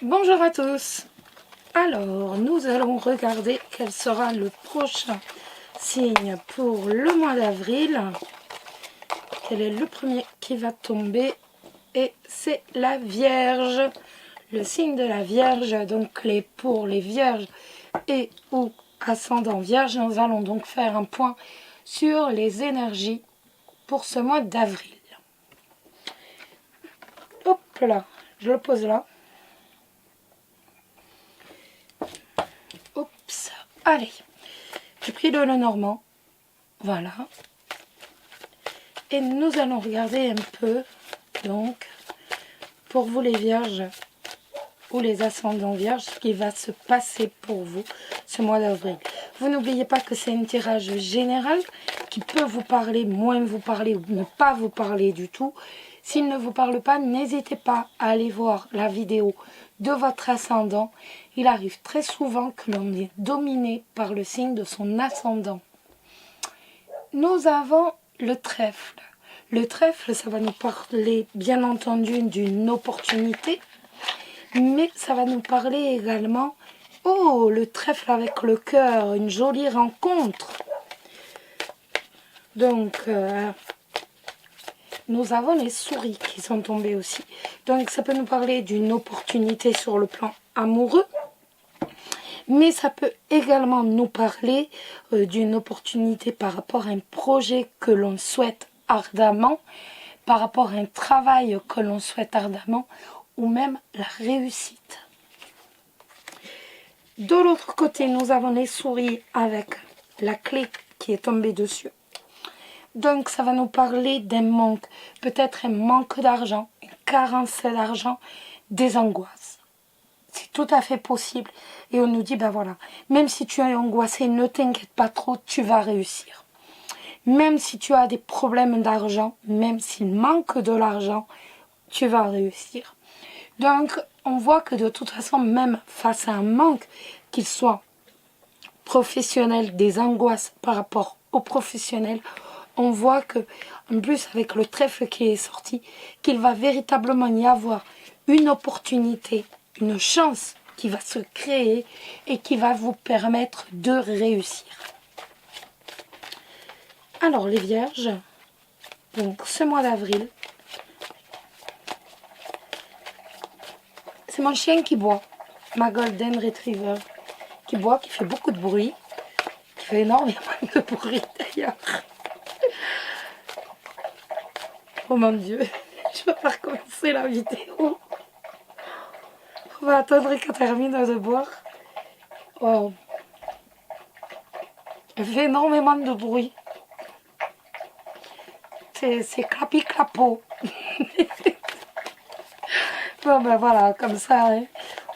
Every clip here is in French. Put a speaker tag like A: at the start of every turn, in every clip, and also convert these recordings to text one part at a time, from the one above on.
A: Bonjour à tous. Alors, nous allons regarder quel sera le prochain signe pour le mois d'avril. Quel est le premier qui va tomber? Et c'est la Vierge. Le signe de la Vierge, donc pour les Vierges et ou ascendant Vierge, nous allons donc faire un point sur les énergies pour ce mois d'avril. Hop là, je le pose là. Oups, allez, j'ai pris le Lenormand, voilà. Et nous allons regarder un peu, donc, pour vous les Vierges ou les ascendants Vierges, ce qui va se passer pour vous ce mois d'avril. Vous n'oubliez pas que c'est un tirage général qui peut vous parler, moins vous parler ou ne pas vous parler du tout. S'il ne vous parle pas, n'hésitez pas à aller voir la vidéo de votre ascendant. Il arrive très souvent que l'on est dominé par le signe de son ascendant. Nous avons le trèfle. Le trèfle, ça va nous parler bien entendu d'une opportunité, mais ça va nous parler également, oh, le trèfle avec le cœur, une jolie rencontre. Donc, nous avons les souris qui sont tombées aussi. Donc, ça peut nous parler d'une opportunité sur le plan amoureux, mais ça peut également nous parler d'une opportunité par rapport à un projet que l'on souhaite ardemment, par rapport à un travail que l'on souhaite ardemment, ou même la réussite. De l'autre côté, nous avons les souris avec la clé qui est tombée dessus. Donc, ça va nous parler d'un manque, peut-être un manque d'argent, une carence d'argent, des angoisses. C'est tout à fait possible. Et on nous dit, ben voilà, même si tu es angoissé, ne t'inquiète pas trop, tu vas réussir. Même si tu as des problèmes d'argent, même s'il manque de l'argent, tu vas réussir. Donc, on voit que de toute façon, même face à un manque, qu'il soit professionnel, des angoisses par rapport aux professionnels, on voit que, en plus avec le trèfle qui est sorti, qu'il va véritablement y avoir une opportunité, une chance qui va se créer et qui va vous permettre de réussir. Alors les Vierges, donc ce mois d'avril, c'est mon chien qui boit, ma Golden Retriever, qui boit, qui fait beaucoup de bruit, qui fait énormément de bruit d'ailleurs. Oh mon Dieu, je vais pas recommencer la vidéo. On va attendre qu'elle termine de boire. Oh. Elle fait énormément de bruit. C'est clapi-clapo. Bon ben voilà, comme ça, hein.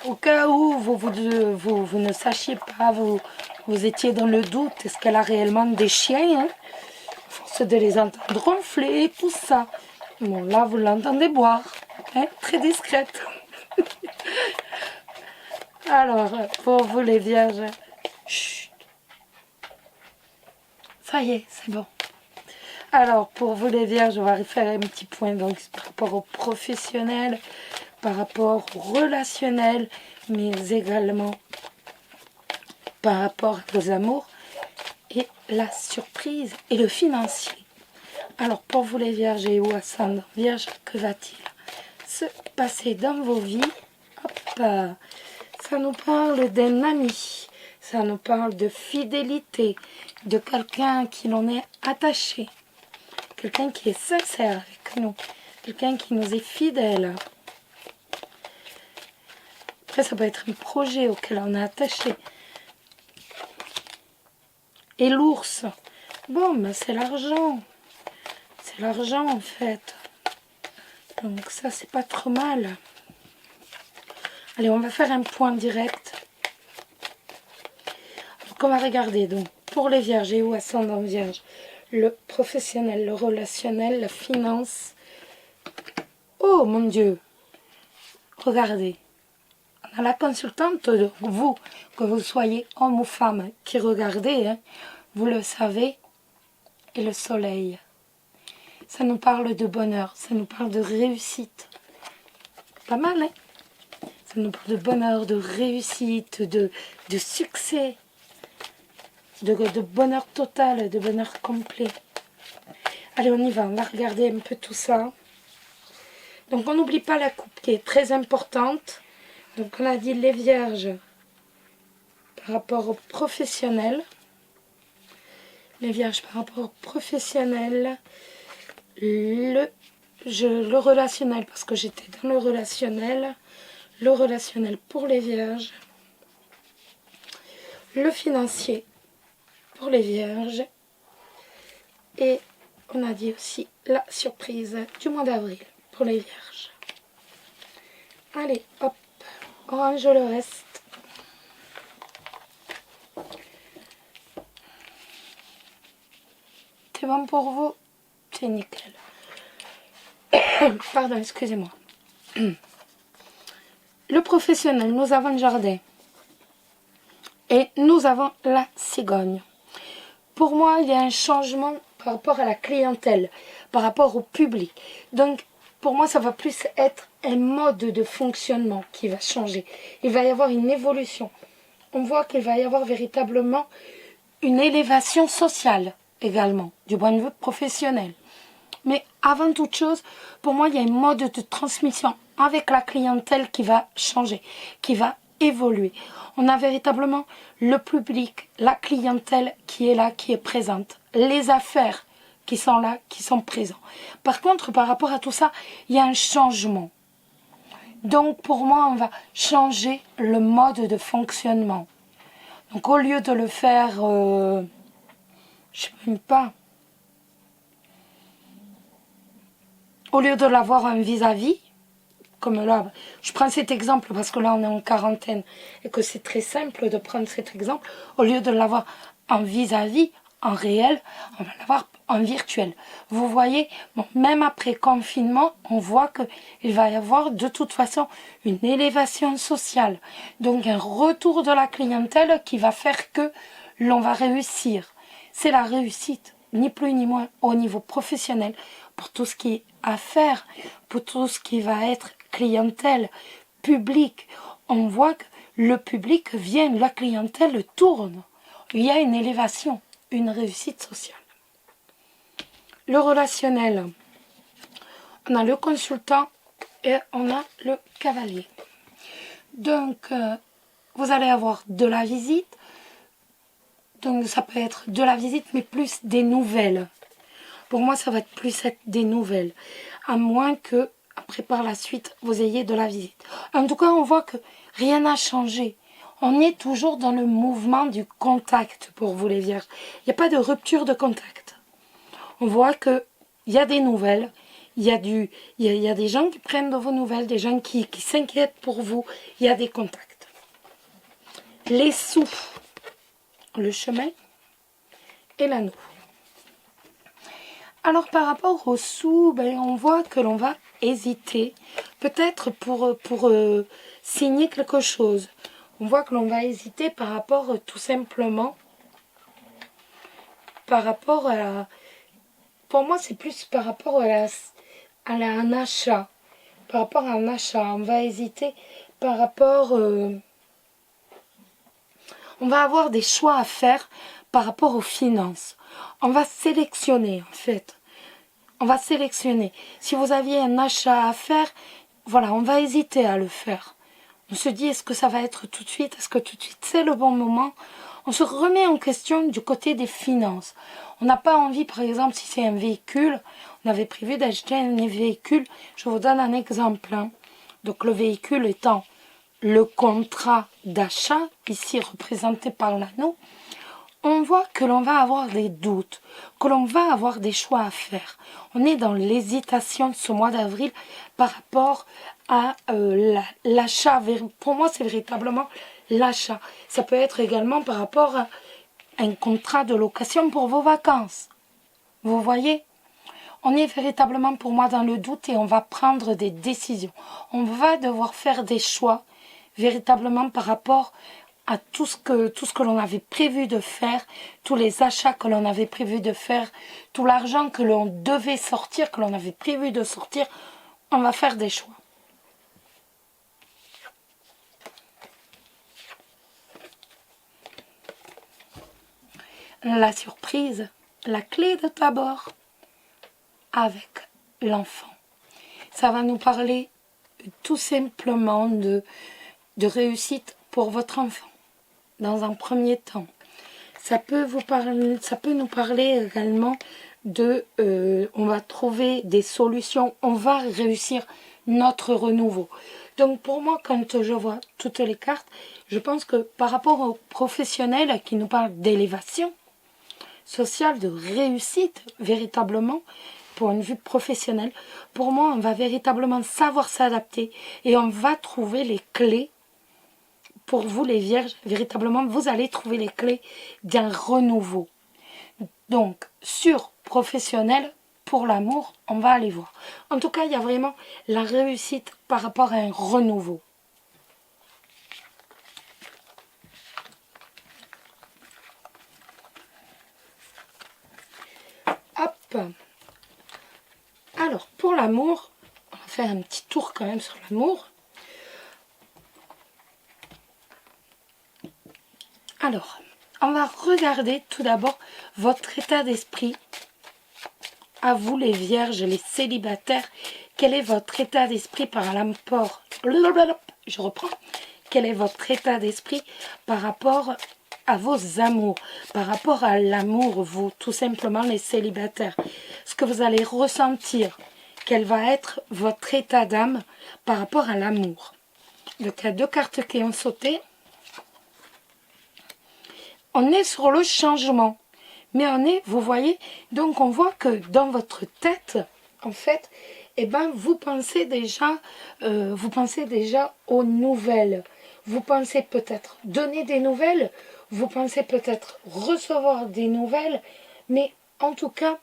A: Au cas où vous ne sachiez pas, vous étiez dans le doute, est-ce qu'elle a réellement des chiens, hein, à force de les entendre ronfler, tout ça. Bon là, vous l'entendez boire, hein, très discrète. Alors, pour vous les Vierges, chut. Ça y est, c'est bon. Alors, pour vous les Vierges, on va faire un petit point donc, par rapport au professionnel, par rapport au relationnel, mais également par rapport à vos amours et la surprise et le financier. Alors, pour vous les Vierges et ou ascendants Vierges, que va-t-il se passer dans vos vies? Hop, ça nous parle d'un ami, ça nous parle de fidélité, de quelqu'un qui l'on est attaché, quelqu'un qui est sincère avec nous, quelqu'un qui nous est fidèle. Après, ça peut être un projet auquel on est attaché. Et l'ours, bon, ben c'est l'argent. C'est l'argent en fait. Donc ça, c'est pas trop mal. Allez, on va faire un point direct. Donc on va regarder donc pour les Vierges et ou ascendant Vierge, le professionnel, le relationnel, la finance. Oh mon Dieu! Regardez. On a la consultante, vous, que vous soyez homme ou femme, qui regardez, hein, vous le savez, et le soleil. Ça nous parle de bonheur, ça nous parle de réussite. Pas mal, hein? Ça Ça nous parle de bonheur, de réussite, de succès, de bonheur total, de bonheur complet. Allez, on y va, on va regarder un peu tout ça. Donc, on n'oublie pas la coupe qui est très importante. Donc, on a dit les vierges par rapport aux professionnels. Les vierges par rapport aux professionnels. Le relationnel, parce que j'étais dans le relationnel pour les vierges, le financier pour les vierges, et on a dit aussi la surprise du mois d'avril pour les vierges. Allez, hop, on range le reste. C'est bon pour vous? C'est nickel. Pardon, excusez-moi. Le professionnel, nous avons le jardin. Et nous avons la cigogne. Pour moi, il y a un changement par rapport à la clientèle, par rapport au public. Donc, pour moi, ça va plus être un mode de fonctionnement qui va changer. Il va y avoir une évolution. On voit qu'il va y avoir véritablement une élévation sociale également, du point de vue professionnel. Mais avant toute chose, pour moi, il y a un mode de transmission avec la clientèle qui va changer, qui va évoluer. On a véritablement le public, la clientèle qui est là, qui est présente, les affaires qui sont là, qui sont présents. Par contre, par rapport à tout ça, il y a un changement. Donc, pour moi, on va changer le mode de fonctionnement. Donc, au lieu de le faire, je ne sais même pas, au lieu de l'avoir un vis-à-vis, comme là, je prends cet exemple parce que là on est en quarantaine et que c'est très simple de prendre cet exemple, au lieu de l'avoir en vis-à-vis, en réel, on va l'avoir en virtuel. Vous voyez, bon, même après confinement, on voit qu'il va y avoir de toute façon une élévation sociale. Donc un retour de la clientèle qui va faire que l'on va réussir. C'est la réussite, ni plus ni moins, au niveau professionnel, pour tout ce qui est affaires, pour tout ce qui va être clientèle, public. On voit que le public vient, la clientèle tourne. Il y a une élévation, une réussite sociale. Le relationnel. On a le consultant et on a le cavalier. Donc, vous allez avoir de la visite. Donc, ça peut être de la visite, mais plus des nouvelles. Pour moi, ça va être plus être des nouvelles. À moins que, après, par la suite, vous ayez de la visite. En tout cas, on voit que rien n'a changé. On est toujours dans le mouvement du contact pour vous, les vierges. Il n'y a pas de rupture de contact. On voit qu'il y a des nouvelles. Il y a des gens qui prennent de vos nouvelles, des gens qui s'inquiètent pour vous. Il y a des contacts. Les sous, le chemin et l'anneau. Alors, par rapport aux sous, on voit que l'on va hésiter, peut-être pour signer quelque chose. On voit que l'on va hésiter par rapport, tout simplement, par rapport à... Pour moi, c'est plus par rapport à un achat. Par rapport à un achat, on va hésiter par rapport... on va avoir des choix à faire par rapport aux finances. On va sélectionner, en fait. On va sélectionner. Si vous aviez un achat à faire, voilà, on va hésiter à le faire. On se dit, est-ce que ça va être tout de suite? Est-ce que tout de suite, c'est le bon moment? On se remet en question du côté des finances. On n'a pas envie, par exemple, si c'est un véhicule, on avait prévu d'acheter un véhicule. Je vous donne un exemple. Donc, le véhicule étant le contrat d'achat, ici représenté par l'anneau. On voit que l'on va avoir des doutes, que l'on va avoir des choix à faire. On est dans l'hésitation de ce mois d'avril par rapport à l'achat. Pour moi, c'est véritablement l'achat. Ça peut être également par rapport à un contrat de location pour vos vacances. Vous voyez? On est véritablement pour moi dans le doute et on va prendre des décisions. On va devoir faire des choix véritablement par rapport à tout ce que l'on avait prévu de faire, tous les achats que l'on avait prévu de faire, tout l'argent que l'on devait sortir, que l'on avait prévu de sortir, on va faire des choix. la surprise, la clé de d'abord avec l'enfant. Ça va nous parler tout simplement de réussite pour votre enfant. Dans un premier temps, ça peut nous parler également de on va trouver des solutions, on va réussir notre renouveau. Donc pour moi, quand je vois toutes les cartes, je pense que par rapport aux professionnels qui nous parlent d'élévation sociale, de réussite véritablement, pour une vue professionnelle, pour moi on va véritablement savoir s'adapter et on va trouver les clés. Pour vous les vierges, véritablement, vous allez trouver les clés d'un renouveau. Donc, sur professionnel, pour l'amour, on va aller voir. En tout cas, il y a vraiment la réussite par rapport à un renouveau. Hop. Alors, pour l'amour, on va faire un petit tour quand même sur l'amour. Alors, on va regarder tout d'abord votre état d'esprit. À vous les vierges, les célibataires, quel est votre état d'esprit par rapport... Je reprends. Quel est votre état d'esprit par rapport à vos amours, par rapport à l'amour, vous, tout simplement les célibataires. Ce que vous allez ressentir, quel va être votre état d'âme par rapport à l'amour. Donc, il y a deux cartes qui ont sauté. On est sur le changement, mais on est, vous voyez, donc on voit que dans votre tête, en fait, eh ben, vous pensez déjà aux nouvelles. Vous pensez peut-être donner des nouvelles, vous pensez peut-être recevoir des nouvelles, mais en tout cas,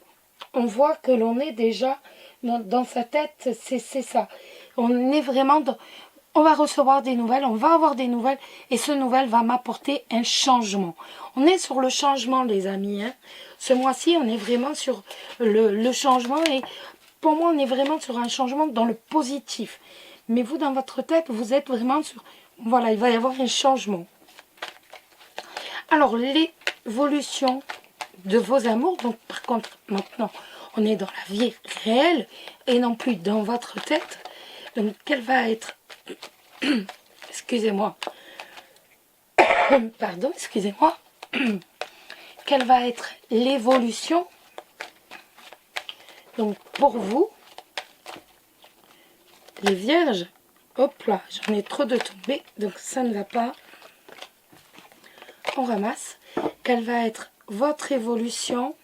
A: on voit que l'on est déjà dans sa tête, c'est ça. On est vraiment dans... On va recevoir des nouvelles, on va avoir des nouvelles, et ce nouvelle va m'apporter un changement. On est sur le changement, les amis. Hein. Ce mois-ci, on est vraiment sur le changement, et pour moi, on est vraiment sur un changement dans le positif. Mais vous, dans votre tête, vous êtes vraiment sur... Voilà, il va y avoir un changement. Alors, l'évolution de vos amours, donc par contre, maintenant, on est dans la vie réelle, et non plus dans votre tête. Donc, quelle va être... excusez-moi. Pardon, excusez-moi. Quelle va être l'évolution donc pour vous, les vierges? Hop là, j'en ai trop de tombés, donc ça ne va pas. On ramasse. Quelle va être votre évolution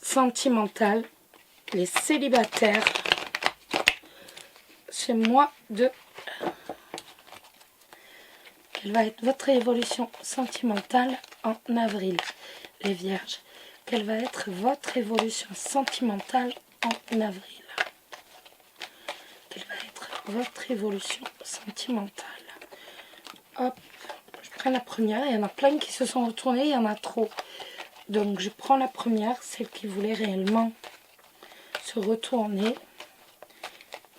A: sentimentale, les célibataires, chez moi de... Quelle va être votre évolution sentimentale en avril, les vierges? Quelle va être votre évolution sentimentale en avril? Quelle va être votre évolution sentimentale? Hop, je prends la première. Il y en a plein qui se sont retournés, il y en a trop. Donc je prends la première, celle qui voulait réellement se retourner.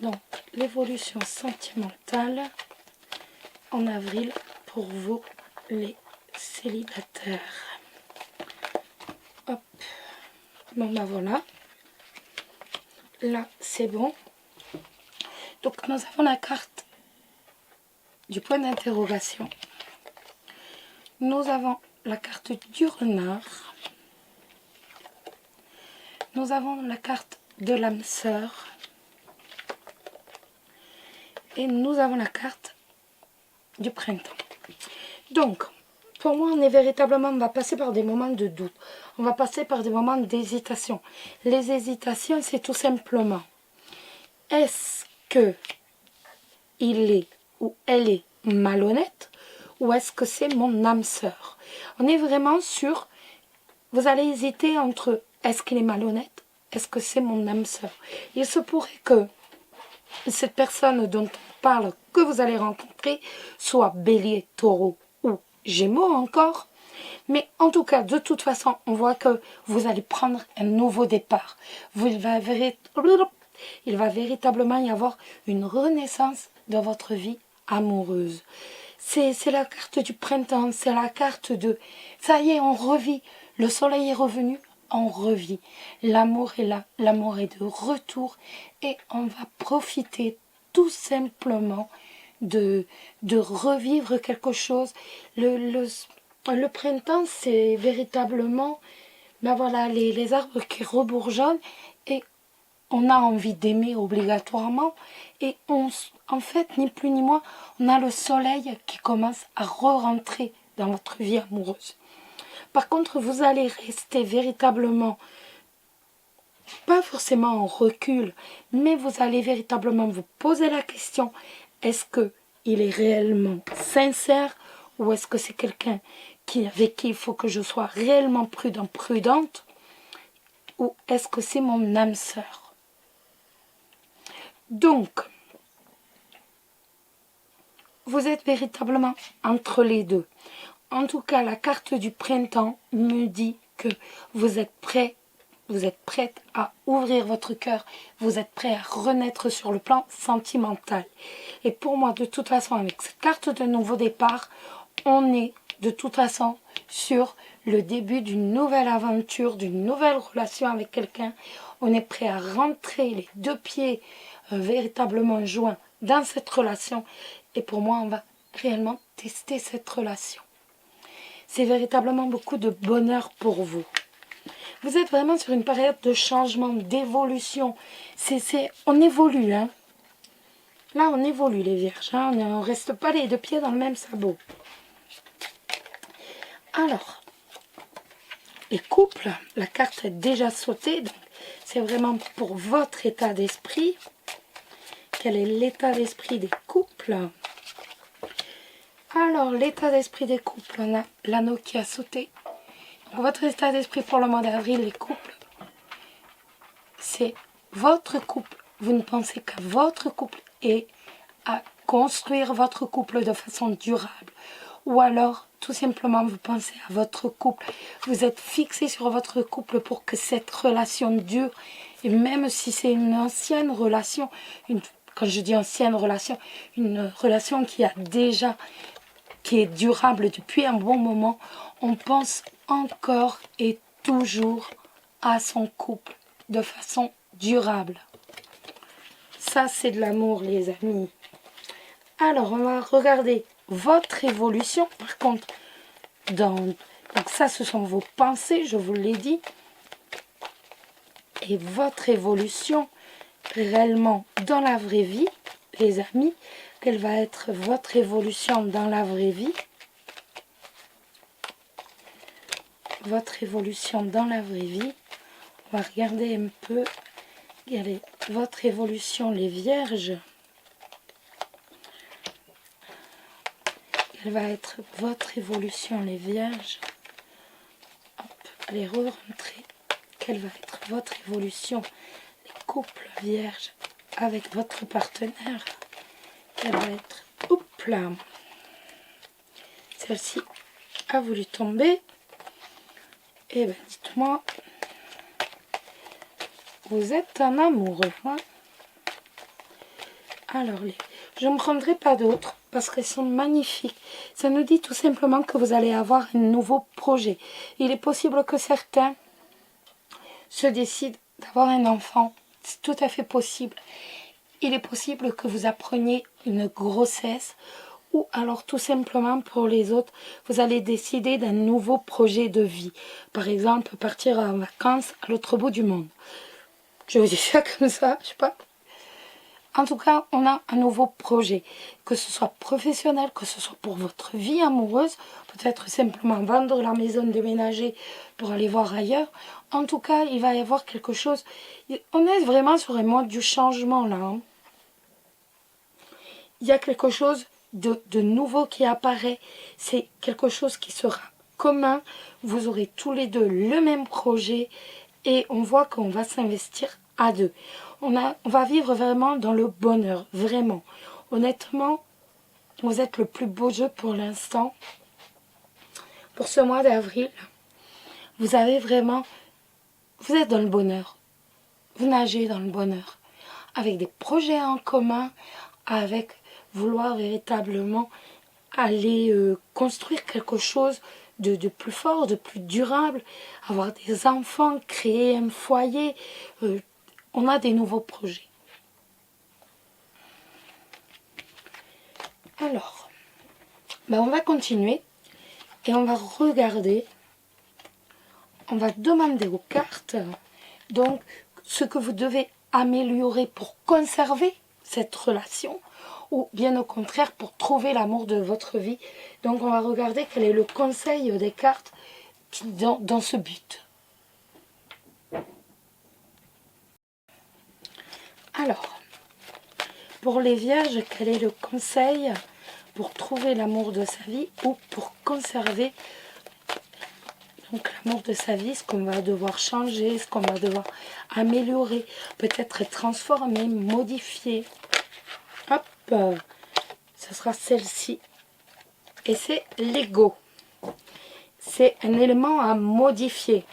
A: Donc l'évolution sentimentale en avril pour vous les célibataires. Hop, bon ben voilà. Là c'est bon. Donc nous avons la carte du point d'interrogation. Nous avons la carte du renard. Nous avons la carte de l'âme sœur. Et nous avons la carte du printemps. Donc, pour moi, on est véritablement, on va passer par des moments de doute. On va passer par des moments d'hésitation. Les hésitations, c'est tout simplement, est-ce que il est ou elle est malhonnête ou est-ce que c'est mon âme sœur? On est vraiment sur, vous allez hésiter entre, est-ce qu'il est malhonnête? Est-ce que c'est mon âme sœur? Il se pourrait que cette personne dont on parle, que vous allez rencontrer, soit bélier, taureau ou gémeaux encore. Mais en tout cas, de toute façon, on voit que vous allez prendre un nouveau départ. Il va véritablement y avoir une renaissance dans votre vie amoureuse. C'est la carte du printemps, c'est la carte de... Ça y est, on revit Le soleil est revenu, on revit. L'amour est là, l'amour est de retour et on va profiter tout simplement de revivre quelque chose. Le printemps, c'est véritablement ben voilà, les arbres qui rebourgeonnent et on a envie d'aimer obligatoirement. Et en fait, ni plus ni moins, on a le soleil qui commence à re-rentrer dans votre vie amoureuse. Par contre, vous allez rester véritablement, pas forcément en recul, mais vous allez véritablement vous poser la question, est-ce qu'il est réellement sincère ou est-ce que c'est quelqu'un avec qui il faut que je sois réellement prudente ou est-ce que c'est mon âme sœur? Donc, vous êtes véritablement entre les deux. En tout cas, la carte du printemps me dit que vous êtes prêt, vous êtes prête à ouvrir votre cœur, vous êtes prêt à renaître sur le plan sentimental. Et pour moi, de toute façon, avec cette carte de nouveau départ, on est de toute façon sur le début d'une nouvelle aventure, d'une nouvelle relation avec quelqu'un. On est prêt à rentrer les deux pieds véritablement joints dans cette relation. Et pour moi, on va réellement tester cette relation. C'est véritablement beaucoup de bonheur pour vous. Vous êtes vraiment sur une période de changement, d'évolution. On évolue, hein. Là, on évolue, les vierges. Hein. On ne reste pas les deux pieds dans le même sabot. Alors, les couples, la carte est déjà sautée. Donc, c'est vraiment pour votre état d'esprit. Quel est l'état d'esprit des couples? Alors, l'état d'esprit des couples, on a l'anneau qui a sauté. Donc, votre état d'esprit pour le mois d'avril, les couples, c'est votre couple. Vous ne pensez qu'à votre couple et à construire votre couple de façon durable. Ou alors, tout simplement, vous pensez à votre couple. Vous êtes fixé sur votre couple pour que cette relation dure. Et même si c'est une ancienne relation, quand je dis ancienne relation, une relation qui est durable depuis un bon moment, on pense encore et toujours à son couple de façon durable. Ça, c'est de l'amour, les amis. Alors, on va regarder votre évolution. Par contre, donc ça, ce sont vos pensées, je vous l'ai dit. Et votre évolution, réellement, dans la vraie vie, les amis, quelle va être votre évolution dans la vraie vie? Votre évolution dans la vraie vie. On va regarder un peu. Regardez, votre évolution, les vierges. Quelle va être votre évolution, les vierges? Hop, allez re-rentrer. Quelle va être votre évolution, les couples vierges, avec votre partenaire? Quelle va être... Oups là. Celle-ci a voulu tomber. Eh bien, dites-moi, vous êtes un amoureux, hein? Alors, je ne prendrai pas d'autres parce qu'elles sont magnifiques. Ça nous dit tout simplement que vous allez avoir un nouveau projet. Il est possible que certains se décident d'avoir un enfant. C'est tout à fait possible. Il est possible que vous appreniez une grossesse ou alors tout simplement pour les autres, vous allez décider d'un nouveau projet de vie. Par exemple, partir en vacances à l'autre bout du monde. Je vous dis ça comme ça, je sais pas. En tout cas, on a un nouveau projet, que ce soit professionnel, que ce soit pour votre vie amoureuse, peut-être simplement vendre la maison, déménager pour aller voir ailleurs. En tout cas, il va y avoir quelque chose. On est vraiment sur un mode du changement là. Hein. Il y a quelque chose de nouveau qui apparaît. C'est quelque chose qui sera commun. Vous aurez tous les deux le même projet et on voit qu'on va s'investir à deux. On va vivre vraiment dans le bonheur, vraiment. Honnêtement, vous êtes le plus beau jeu pour l'instant. Pour ce mois d'avril, vous avez vraiment... Vous êtes dans le bonheur. Vous nagez dans le bonheur. Avec des projets en commun, avec vouloir véritablement aller construire quelque chose de plus fort, de plus durable, avoir des enfants, créer un foyer. On a des nouveaux projets. Alors, on va continuer et on va regarder, on va demander aux cartes donc ce que vous devez améliorer pour conserver cette relation ou bien au contraire pour trouver l'amour de votre vie. Donc on va regarder quel est le conseil des cartes dans ce but. Alors, pour les vierges, quel est le conseil pour trouver l'amour de sa vie ou pour conserver donc l'amour de sa vie, ce qu'on va devoir changer, ce qu'on va devoir améliorer, peut-être transformer, modifier. Hop, ce sera celle-ci. Et c'est l'ego. C'est un élément à modifier.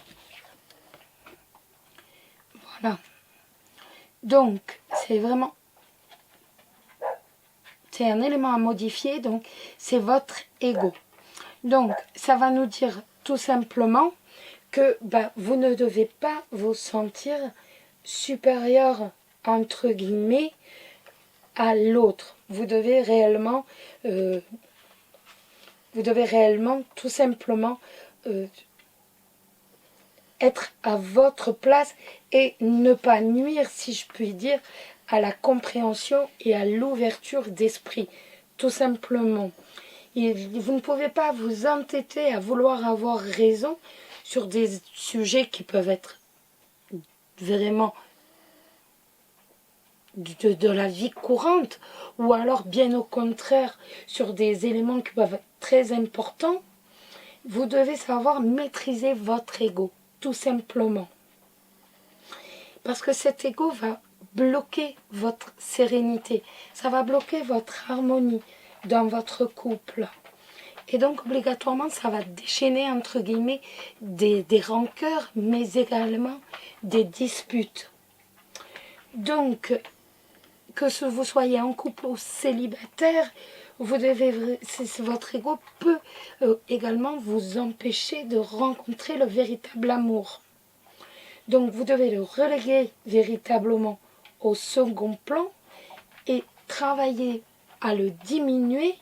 A: Voilà. Donc, c'est vraiment... C'est un élément à modifier, donc c'est votre ego. Donc, ça va nous dire tout simplement que vous ne devez pas vous sentir supérieur, entre guillemets, à l'autre. Vous devez réellement tout simplement être à votre place et ne pas nuire, si je puis dire, à la compréhension et à l'ouverture d'esprit, tout simplement. Vous ne pouvez pas vous entêter à vouloir avoir raison sur des sujets qui peuvent être vraiment de la vie courante, ou alors bien au contraire sur des éléments qui peuvent être très importants. Vous devez savoir maîtriser votre ego, tout simplement. Parce que cet ego va bloquer votre sérénité, ça va bloquer votre harmonie dans votre couple. Et donc, obligatoirement, ça va déchaîner, entre guillemets, des rancœurs, mais également des disputes. Donc, que vous soyez en couple ou célibataire, votre ego peut également vous empêcher de rencontrer le véritable amour. Donc, vous devez le reléguer véritablement au second plan et travailler à le diminuer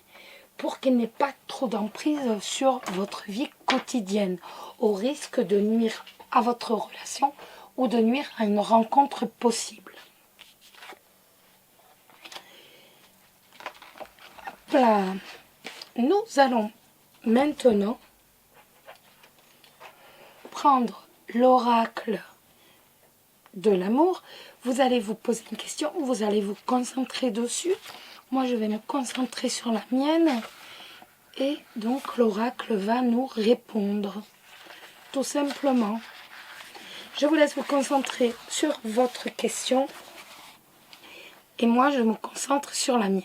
A: pour qu'il n'ait pas trop d'emprise sur votre vie quotidienne, au risque de nuire à votre relation ou de nuire à une rencontre possible. Voilà. Nous allons maintenant prendre l'oracle de l'amour. Vous allez vous poser une question, vous allez vous concentrer dessus. Moi, je vais me concentrer sur la mienne. Et donc, l'oracle va nous répondre. Tout simplement. Je vous laisse vous concentrer sur votre question. Et moi, je me concentre sur la mienne.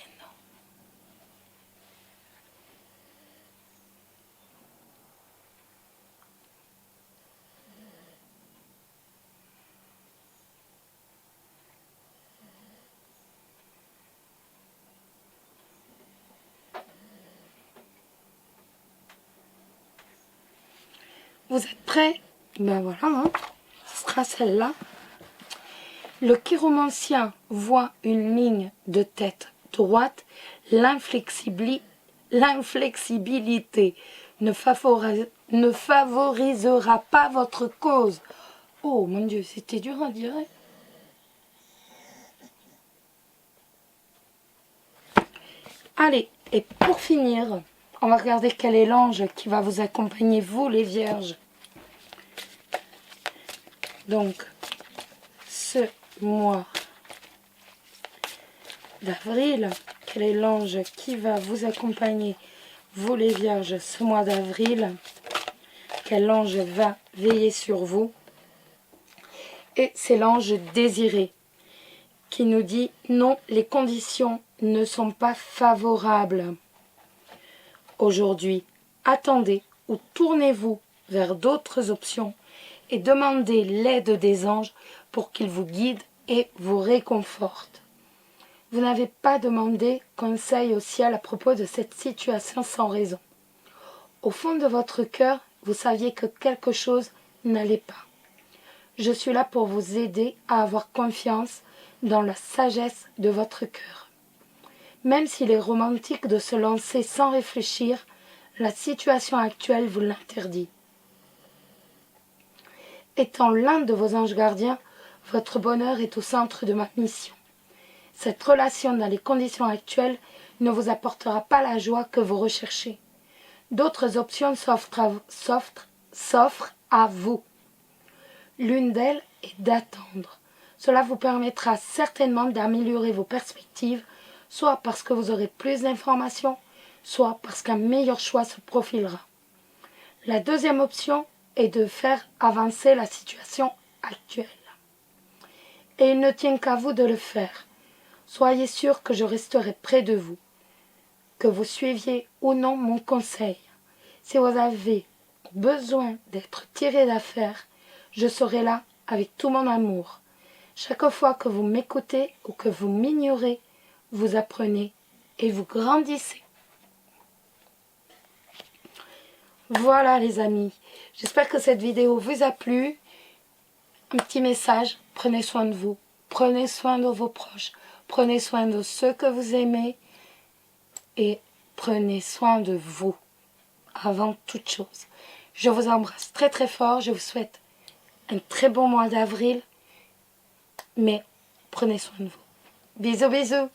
A: Vous êtes prêts? Ben voilà, hein. Ce sera celle-là. Le chiromancien voit une ligne de tête droite. L'inflexibilité ne favorisera pas votre cause. Oh mon Dieu, c'était dur à dire. Allez, et pour finir, on va regarder quel est l'ange qui va vous accompagner, vous les vierges. Donc, ce mois d'avril, quel est l'ange qui va vous accompagner, vous les vierges, ce mois d'avril? Quel ange va veiller sur vous? Et c'est l'ange désiré qui nous dit non, les conditions ne sont pas favorables. Aujourd'hui, attendez ou tournez-vous vers d'autres options et demandez l'aide des anges pour qu'ils vous guident et vous réconfortent. Vous n'avez pas demandé conseil au ciel à propos de cette situation sans raison. Au fond de votre cœur, vous saviez que quelque chose n'allait pas. Je suis là pour vous aider à avoir confiance dans la sagesse de votre cœur. Même s'il est romantique de se lancer sans réfléchir, la situation actuelle vous l'interdit. Étant l'un de vos anges gardiens, votre bonheur est au centre de ma mission. Cette relation dans les conditions actuelles ne vous apportera pas la joie que vous recherchez. D'autres options s'offrent à vous. L'une d'elles est d'attendre. Cela vous permettra certainement d'améliorer vos perspectives, soit parce que vous aurez plus d'informations, soit parce qu'un meilleur choix se profilera. La deuxième option est de faire avancer la situation actuelle. Et il ne tient qu'à vous de le faire. Soyez sûr que je resterai près de vous, que vous suiviez ou non mon conseil. Si vous avez besoin d'être tiré d'affaire, je serai là avec tout mon amour. Chaque fois que vous m'écoutez ou que vous m'ignorez, vous apprenez et vous grandissez. Voilà les amis, j'espère que cette vidéo vous a plu. Un petit message, prenez soin de vous, prenez soin de vos proches, prenez soin de ceux que vous aimez et prenez soin de vous avant toute chose. Je vous embrasse très très fort, je vous souhaite un très bon mois d'avril, mais prenez soin de vous. Bisous bisous.